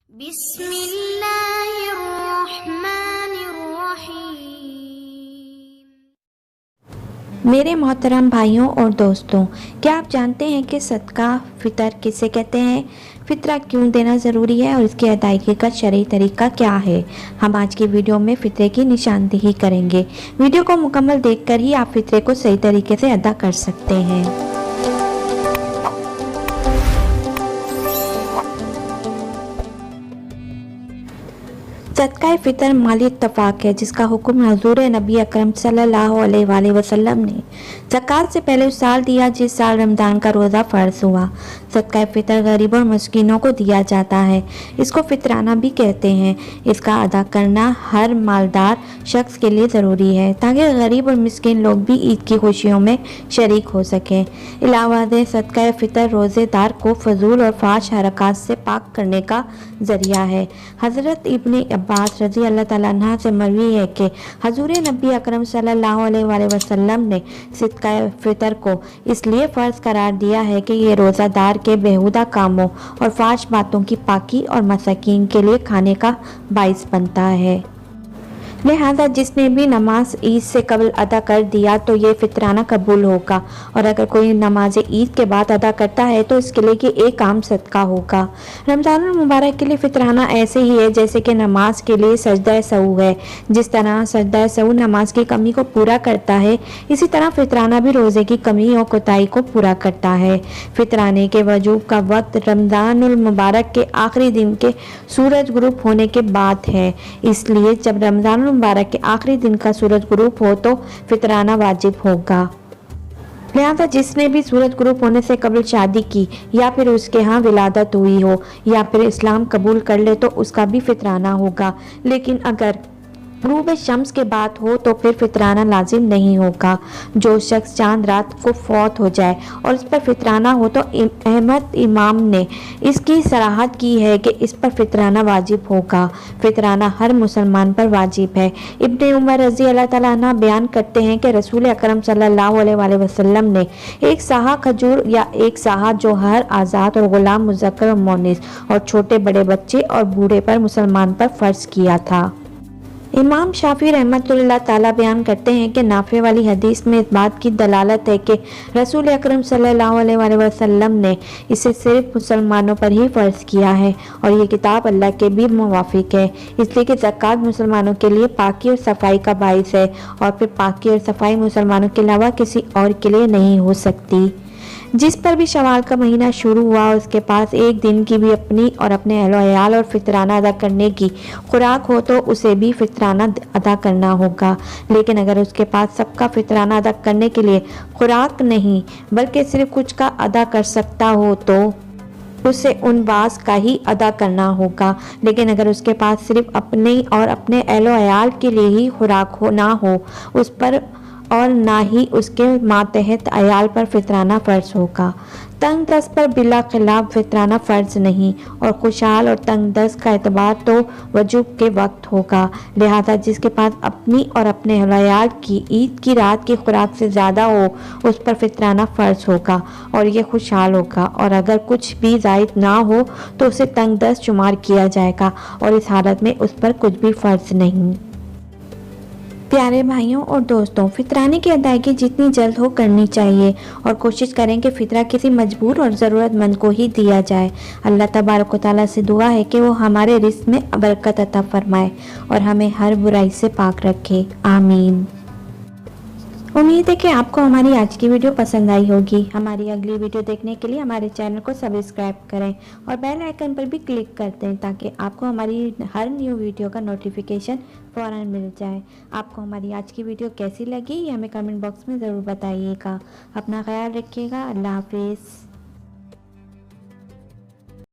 बिस्मिल्लाहिर्रहमानिर्रहीम। मेरे मोहतरम भाइयों और दोस्तों, क्या आप जानते हैं कि सदका फ़ितर किसे कहते हैं? फ़ितरा क्यों देना ज़रूरी है और इसकी अदायगी का शरई तरीका क्या है? हम आज की वीडियो में फ़ितरे की निशानदेही करेंगे। वीडियो को मुकम्मल देखकर ही आप फ़ितरे को सही तरीके से अदा कर सकते हैं। सदका फ़ितर माली इत्तफ़ाक़ है जिसका हुक्म हज़ूर नबी अकरम सल्लल्लाहु अलैहि वसल्लम ने ज़कात से पहले उस साल दिया जिस साल रमज़ान का रोज़ा फ़र्ज़ हुआ। सदका फ़ितर गरीब और मस्कीनों को दिया जाता है। इसको फ़ितराना भी कहते हैं। इसका अदा करना हर मालदार शख्स के लिए ज़रूरी है ताकि गरीब और मिस्कीन लोग भी ईद की खुशियों में शरीक हो सकें। अलावा सदका फ़ितर रोज़ेदार को फ़जूल और फाश हरकात से पाक करने का ज़रिया है। हज़रत इब्न अब्बास रज़ी अल्लाह ताला अन्हा से मरवी है कि हज़ूर नबी अकरम सल्लल्लाहु अलैहि वसल्लम ने सदका फ़ितर को इसलिए फ़र्ज़ करार दिया है कि ये रोज़ादार के बेहुदा कामों और फाश बातों की पाकी और मसाकीन के लिए खाने का बाइस बनता है। लिहाजा जिसने भी नमाज ईद से कबल अदा कर दिया तो ये फ़ितराना कबूल होगा, और अगर कोई नमाज ईद के बाद अदा करता है तो इसके लिए कि एक आम सदका होगा। रमज़ान मुबारक के लिए फ़ितराना ऐसे ही है जैसे कि नमाज के लिए सजदा सहू है। जिस तरह सजदा सहू नमाज की कमी को पूरा करता है, इसी तरह फ़ितराना भी रोज़े की कमी और कोताही को पूरा करता है। फ़ितराने के वजूब का वक्त रमज़ानुल मुबारक के आखिरी दिन के सूरज गुरूब होने के बाद है, इसलिए जब रमज़ान मुबारक के आखिरी दिन का सूरज गुरूब हो तो फ़ितराना वाजिब होगा। लिहाजा जिसने भी सूरज गुरूब होने से कबल शादी की या फिर उसके यहाँ विलादत हुई हो या फिर इस्लाम कबूल कर ले तो उसका भी फ़ितराना होगा। लेकिन अगर गुरूब शम्स के बाद हो तो फिर फ़ितराना लाजिम नहीं होगा। जो शख्स चांद रात को फौत हो जाए और इस पर फ़ितराना हो तो अहमद इमाम ने इसकी सराहत की है कि इस पर फ़ितराना वाजिब होगा। फ़ितराना हर मुसलमान पर वाजिब है। इब्न उमर रज़ी अल्लाह ताला अन्हा बयान करते हैं कि रसूल अकरम सल्लल्लाहु अलैहि वसल्लम ने एक साहा खजूर या एक साहा जो हर आज़ाद और ग़ुलाम मुज़क्कर और मोनिस और छोटे बड़े बच्चे और बूढ़े पर मुसलमान पर फ़र्ज़ किया था। इमाम शाफी रहमतुल्लाह ताला बयान करते हैं कि नाफे वाली हदीस में इस बात की दलालत है कि रसूल अकरम सल्लल्लाहु अलैहि वसल्लम ने इसे सिर्फ मुसलमानों पर ही फ़र्ज़ किया है और ये किताब अल्लाह के भी मुवाफिक है, इसलिए कि ज़कात मुसलमानों के लिए पाकी और सफाई का बाइस है और फिर पाकी और सफाई मुसलमानों के अलावा किसी और के लिए नहीं हो सकती। जिस पर भी शवाल का महीना शुरू हुआ उसके पास एक दिन की भी अपनी और अपने अहल और फ़ितराना अदा करने की खुराक हो तो उसे भी फ़ितराना अदा करना होगा। लेकिन अगर उसके पास सबका फ़ितराना अदा करने के लिए खुराक नहीं बल्कि सिर्फ कुछ का अदा कर सकता हो तो उसे उन बास का ही अदा करना होगा। लेकिन अगर उसके पास सिर्फ अपने और अपने अहल के लिए ही खुराक हो ना हो उस पर और ना ही उसके मातहत अयाल पर फ़ितराना फ़र्ज़ होगा। तंग दस्त पर बिला खिलाफ फ़ितराना फ़र्ज़ नहीं और खुशहाल और तंग दस्त का एतबार तो वजूब के वक्त होगा। लिहाजा जिसके पास अपनी और अपने अयाल की ईद की रात की खुराक से ज़्यादा हो उस पर फ़ितराना फ़र्ज़ होगा और ये खुशहाल होगा, और अगर कुछ भी ज़ायद ना हो तो उसे तंग दस्त शुमार किया जाएगा और इस हालत में उस पर कुछ भी फ़र्ज़ नहीं। प्यारे भाइयों और दोस्तों, फ़ितराने की अदायगी जितनी जल्द हो करनी चाहिए और कोशिश करें कि फ़ितरा किसी मजबूर और ज़रूरतमंद को ही दिया जाए। अल्लाह तबारक व तआला से दुआ है कि वो हमारे रिज़्क़ में बरकत अता फरमाए और हमें हर बुराई से पाक रखे। आमीन। उम्मीद है कि आपको हमारी आज की वीडियो पसंद आई होगी। हमारी अगली वीडियो देखने के लिए हमारे चैनल को सब्सक्राइब करें और बेल आइकन पर भी क्लिक कर दें ताकि आपको हमारी हर न्यू वीडियो का नोटिफिकेशन फ़ौरन मिल जाए। आपको हमारी आज की वीडियो कैसी लगी ये हमें कमेंट बॉक्स में ज़रूर बताइएगा। अपना ख्याल रखिएगा। अल्लाह हाफिज़।